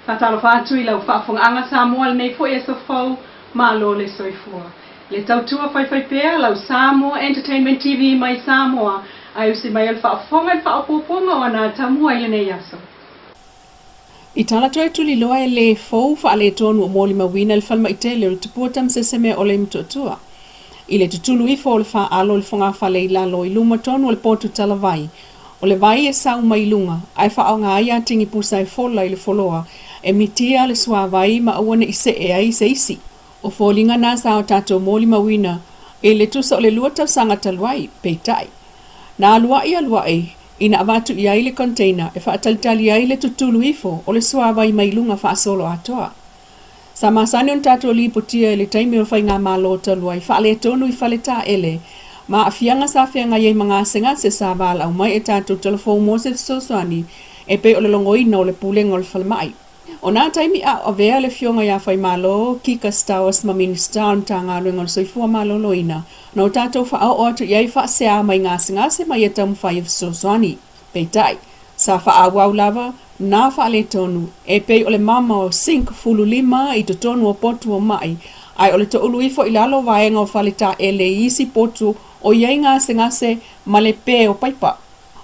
Fatalo fatu I lau whaafonganga Samoa nei fo e so fau malo le soifua. Le tautua whai pea lau Samoa Entertainment TV mai Samoa ai usi mai al whaafonga I whaapoponga o ana tamua I nei aso. I tala toi tuli loa e le fau whaale tonu o moli mawina le whalma I te le tupua tam seseme o le mtuatua. I le tutulu I fo le wha alo le whonga whale I lalo I luma tonu o le potu talavai. O le vai e sau mai lunga, ai wha o ngā ia tingi pusa e fola I le foloa, e mitia le sua vai ma awane I se e ai se isi. O fōlinga nā sa o tātou mōli mawina, e le tusa o le lua tau sanga taluai, peitai. Nā luai, ina avatu I ai le container, e wha atalitali ai le tutulu ifo, o le sua vai mai lunga wha solo atoa. Sa masane on tātou li potia e le taimi o whai ngā mālo taluai, wha le tonu I whale tā ele, ma afianga sa fianga ye mga senga se sa vala au mai e tātou telefon mo se sosoani e pe o le longoina o le pulenga o le whalemai. O nā taimi a vea le fionga ia whai malo, kika stawas ma minista on tā ngā ruenga o le soifua malo loina, na o tātou wha au atu iai wha sea mai ngā senga se mai e tamu whai e sosoani. Peitai, sa wha au au lava, nā wha le tonu, e pe o le mama o 5 I to tonu o potu o mai, ai o le to ulu ifo I lalo vaenga o whale tā e le isi potu o iei ngase ma le pē o paipa.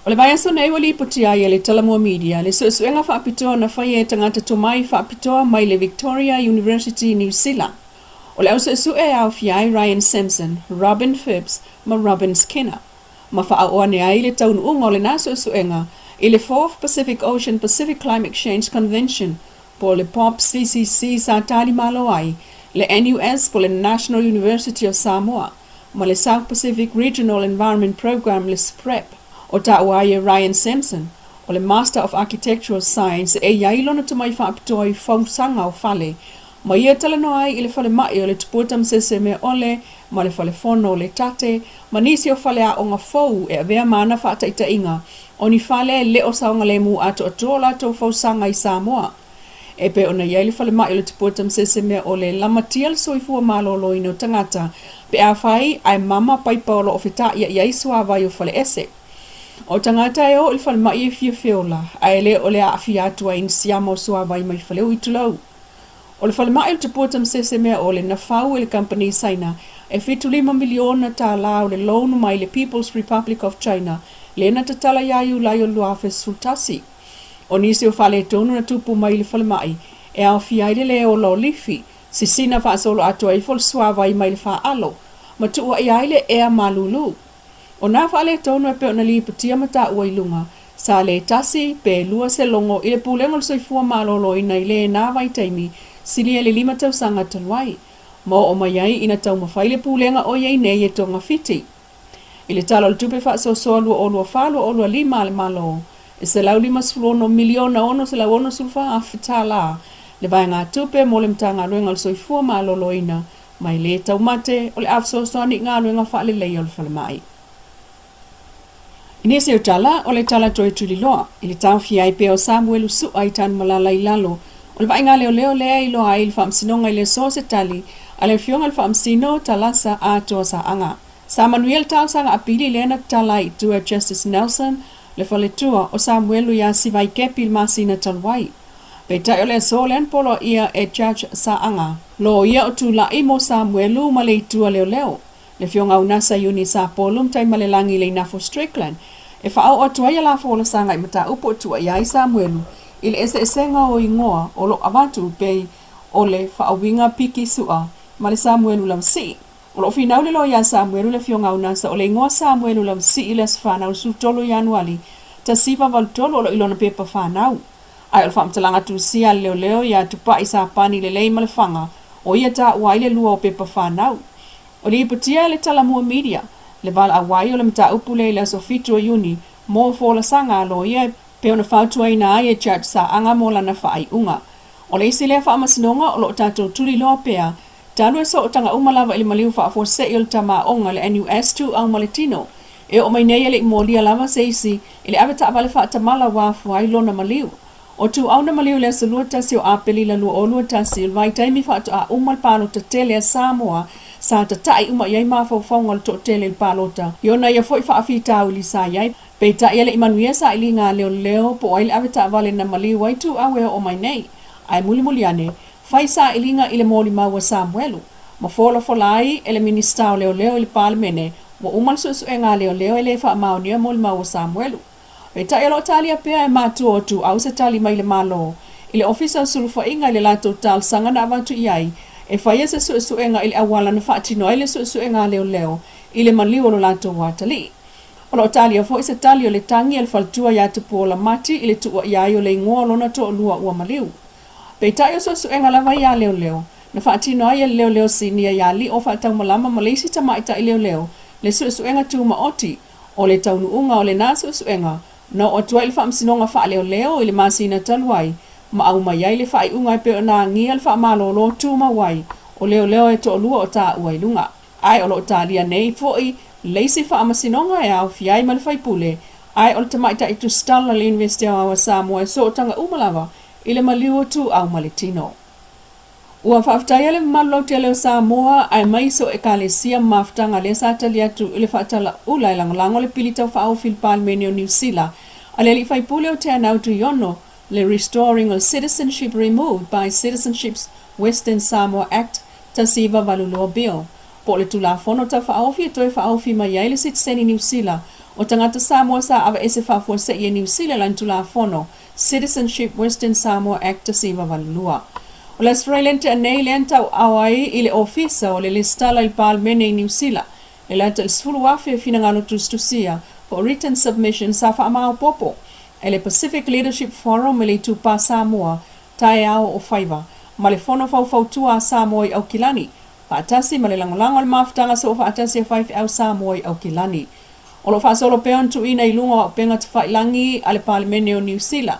O le vai aso nei wali ipotia I le talamua media, le suenga whaapitoa na whai e tangata tomai whaapitoa mai le Victoria University New Zealand. O le au e au fiai Ryan Simpson, Robin Phipps, ma Robin Skinner. Ma whaoa ne ai le taunu unga o le nā suenga I le 4th Pacific Ocean Pacific Climate Change Convention, po le POP CCC sa tali malo ai, le NUS po le National University of Samoa, ma le South Pacific Regional Environment Program le SPREP, o ta uaia Ryan Simpson, o le Master of Architectural Science e iailona tu mai whaapitoa I whausanga o whale, ma ia talano ai I le whale mai o le tupuatam sese me ole, ma le whale fono o le tate, ma nisi o whale a o ngā fau e avea mana whaataita inga, o ni whale le o saunga le mu ato atola to whausanga I Samoa. E pe ona iai le whale mai o le tupuatam sese me ole lamatia le soifua malolo ino tangata, pe a whai ai mama paipa o lo o whita ia iai sua vai o whale ese. O tangata e o le whale mai e fia whiola, ai le o le a fia atua in siamo sua vai mai whale o itulau. O le whale mai o le tupuatam sese me ole na whau e le company Saina, e 5 miliona tā la o le loanu mai le People's Republic of China, le na tatala iaiu lai o luafe sultasi. O nisi o whale tonu na tupu mai le whale mai, e au fiaile le o lo lifi, si sina wha solo atua I fol suavai mai le wha alo, ma tua I aile e a malulu. O nā whale tonu e pe o na li patia mata ua ilunga, sa le tasi pe lua se longo I le pulenga le soifua malolo ina I le nā vai taimi, sili e le 5 tausanga taluai, mo o mai ai ina tau mawhai le pulenga o iei nei e tonga fiti. I le talo le tupe wha so lua o lua whalua o lua 5 le malo, e se lau 5 miliona ono se lau ono sulfa a whitala, le vai ngā tupe mo le mta ngā ruenga le soifua malolo ina, mai le tau mate o le afsosoani ngā ruenga wha le lei o le whale mai. Inesi o tala o le tala toi tuli loa, I le tau fiai pe o Samuel usu ai tan malala I lalo, o le vai ngā leo lea I loa ai le whaamsinonga I le so se tali, a le fionga le whaamsino talasa a toa sa anga. Sa Manuel tau sanga apili lena tala I tua Justice Nelson, le whale tua o Samuelu ia si vai kepi il masina talwai. Pe tai o le so len polo ia e Judge sa anga. Lo ia o tu lai mo Samuelu ma le tua leo. Le fionga unasa yuni sa polum tai malelangi le inafo Strickland. E whaau o tua ia la fola sanga I mata upo tua ia I Samuelu. Ile ese esenga o ingoa o lo avatu pe o le whaawinga piki sua ma le Samuelu lam si. O lo finau le lo ia Samuelu le fionga unasa o le ingoa Samuelu lam si iles whanau su tolo januali ta siva val tolo o lo ilona pepa whanau. Ai o whamtalanga tu sia leo ia tupa I sa pani le lei ma le whanga o ia ta waile lua o pepa whanau. O li ipatia le talamua media, le vala a wai o le mta upule le so fitu o yuni, mo fola sanga lo ia pe ona whautua ina ai e Judge sa anga mola na whaai unga. O le isi lea whaamasinonga o lo tatou tuli loa pea, tanu e so o tanga umalawa ili maliu whaafo se il tama onga le NUS2 au maletino, e o mai nei le imolia lava se isi, ili aweta avale whaatamala wafu ai lona maliu. O tu au na maliu le salua tasi o apeli la lua o lua tasi il vai taimi whaatu a umal palo ta tele a Samoa, sa ta tai uma iai mawhau whaunga le to tele il palota. Iona ia foi whaafitau li sa iai, pe ta ia le imanuia sa ili ngā leo po aile aweta avale na maliu wai tu awe o mai nei. ai muli ane, faisa ilinga ile moli maua Samuelu, ma fola folai ele ministao leo ile palemene, mo umal suenga leo ele fa maonia moli maua Samuelu. Pe ta elo talia pea e matu o tu au se tali mai le malo, ile ofisa sulufa inga ile lato tal sanga na avantu iai, e faia se suenga ile awala na faatino ile suenga leo, ile maliu lo lato watali. Olo talia fo se talio le tangi el faltua ya te pola mati ile tu ya yo le ngolo na to lua ua maliu. Pe ta yo suenga la vai ya leo, na faatino ia leo sinia ya li o faatau malama malisi ta maita leo, le suenga tu maoti, o le taunu unga o le na suenga, no o tua il fam sinonga fa leo ile masina talwai, ma au mai ile fa unga pe na ngi al fa malolo tu ma wai, o leo e to lua o ta uai lunga. Ai o lo talia nei foi leisi fa amasinonga e au fiai mal fai pule, ai o te maita i tu stala le investia wa Samoa so tanga umalava, ile maliu tu au maletino. Ua whaftai ale malo te leo Samoa ai maiso e kalesia maftanga le sa talia tu ile whaatala ulai langolango le pilitau wha au Filipal menio New Zealand, ale li fai pule o te anau tu yono le Restoring of Citizenship Removed by Citizenship's Western Samoa Act tasiva valulua bill. Po le tula fono ta whaofi e toi whaofi mai aile citizeni New Zealand o tangata Samoa sa ava ese whafua se ia New Zealand lan tula fono Citizenship Western Samoa Act tasiva valulua. O le Australian te anei le antau awai ile ofisa o le listala il palmene New Zealand le lata il sfulu wafe fina ngalo tustusia po written submission sa whaamao popo e le Pacific Leadership Forum le tupa Samoa tae ao o faiva ma le fono fautua Samoa i au kilani paatasi ma le langolango le maftanga so paatasi e faifi au Samoa i au kilani. O lo fasolo peon tu ina ilunga o penga te whailangi ale palmene o New Zealand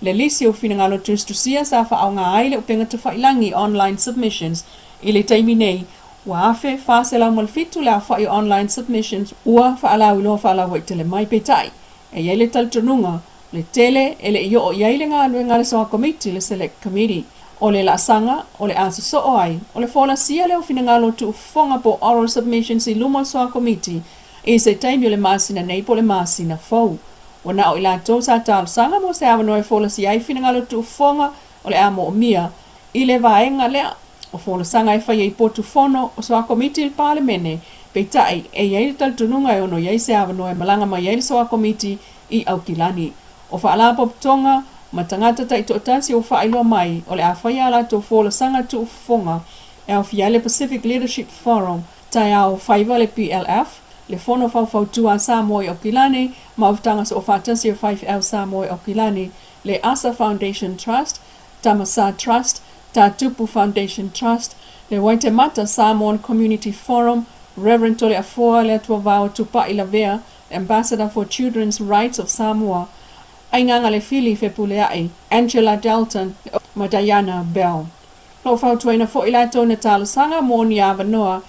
le lisi o fina ngalo tustusia sa wha au ngā aile o penga te whailangi online submissions i le taimi nei wa afe whasela malfitu le a whai online submissions ua whaalau ilo whaalau i tele mai petai e yeile taltununga le tele ele iyo o yeile ngā luenga le soa committee le select committee o le la sanga o le asa so ai o le fola sia le o fina ngalo tu fonga po oral submissions i luma soa committee e se taimi o le masina nei po le masina fau. Wana o ilato sa tal sanga mo se ava noe fola si ai fina ngalo tu fonga o le amo o mia i le vaenga lea o fola sanga e fai e potu fono o soa komiti il palemene pe tai e iei tal tununga e ono iei se ava noe malanga ma iei soa komiti i au kilani o fa ala poptonga ma tangata tai totasi o fa ilo mai o le a fai ala to fola sanga tu fonga e au fiale Pacific Leadership Forum tai au faiva le PLF le fono fautua Samoa i Okilani, mautanga so fatasi o 5L Samoa i Okilani, le Asa Foundation Trust, Tamasa Trust, Tatupu Foundation Trust, le Waitemata Samoan Community Forum, Reverend Tole Afoa le Tuavao Tupa Ilavea, Ambassador for Children's Rights of Samoa, Ainganga le Fili Fepuleai, Angela Dalton, ma Diana Bell. No fautuaina fo ilato na talo sanga moni avanoa,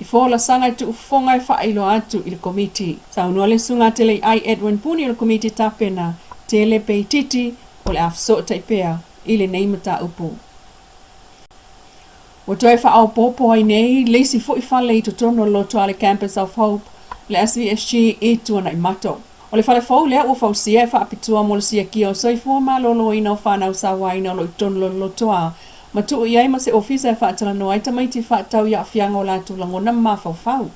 i fola sanga tu fonga e whailo atu i le komiti. Sa unua le sunga tele ai Edwin Puni i le komiti tapena, tele pei titi o le afso taipea i le neimata upu. O toi whaau popo ai nei, leisi fo i whale i totono loto ale Campus of Hope, le SVSG i tuana i mato. O le whale fau lea ua fausia e whaapitua mo le sia kia o soifua malolo ina o whanau sa waina o lo i tono lotoa, ma tu iai ma se ofisa e whaatala no ai tamaiti whaatau ia fianga o latu langona mawhau.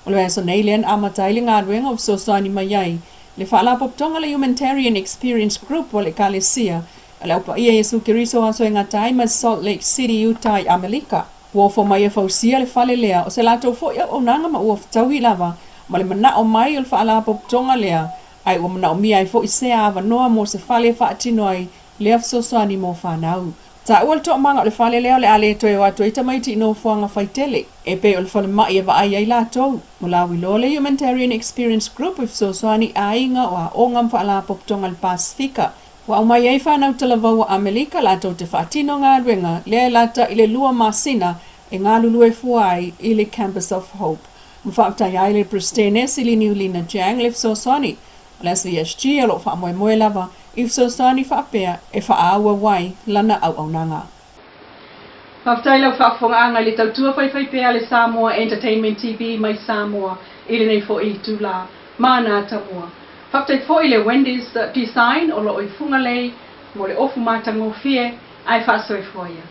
O le aso nei lean amatai le ngā ruenga o sosani mai ai. Le whaala poptonga le Humanitarian Experience Group o le Kalesia, le upa ia Yesu Kiriso aso e ngatai ma Salt Lake City, Utah i Amerika. Uofo mai e fausia le whale lea o se lato fo ia o nanga ma uof tau i lava, ma le mana o mai o le whaala poptonga lea, ai o mana o mia i fo i sea ava noa mo se whale whaatino ai lea sosani mo whanau. Ta ua le toa manga o le whale leo le ale toe o atu e tamaiti ino fuanga whaitele. E pe o le whale mai e wa ai ai la tau. Mulawi lo le Humanitarian Experience Group of Soswani a inga o a ongam whaala poptonga le Pasifika. Wa umai ei whanau talavau a Amerika la tau te whaatino ngā ruenga lea lata i le lua masina e ngā lulu e fuai i le Campus of Hope. Mwhaftai ai le Pristene ili Niulina Jang le Soswani. Le SVSG alo wha moe lava if Soswani whaapea e whaaua wai lana au au nanga. Whaftai lau whaafonga le tautua whaiwhaipea le Samoa Entertainment TV mai Samoa ili nei fo i tula mana tamua. Whaftai fo i le Wendy's design o lo i funga lei mo le ofu matango fie ai whaasoi fua ia.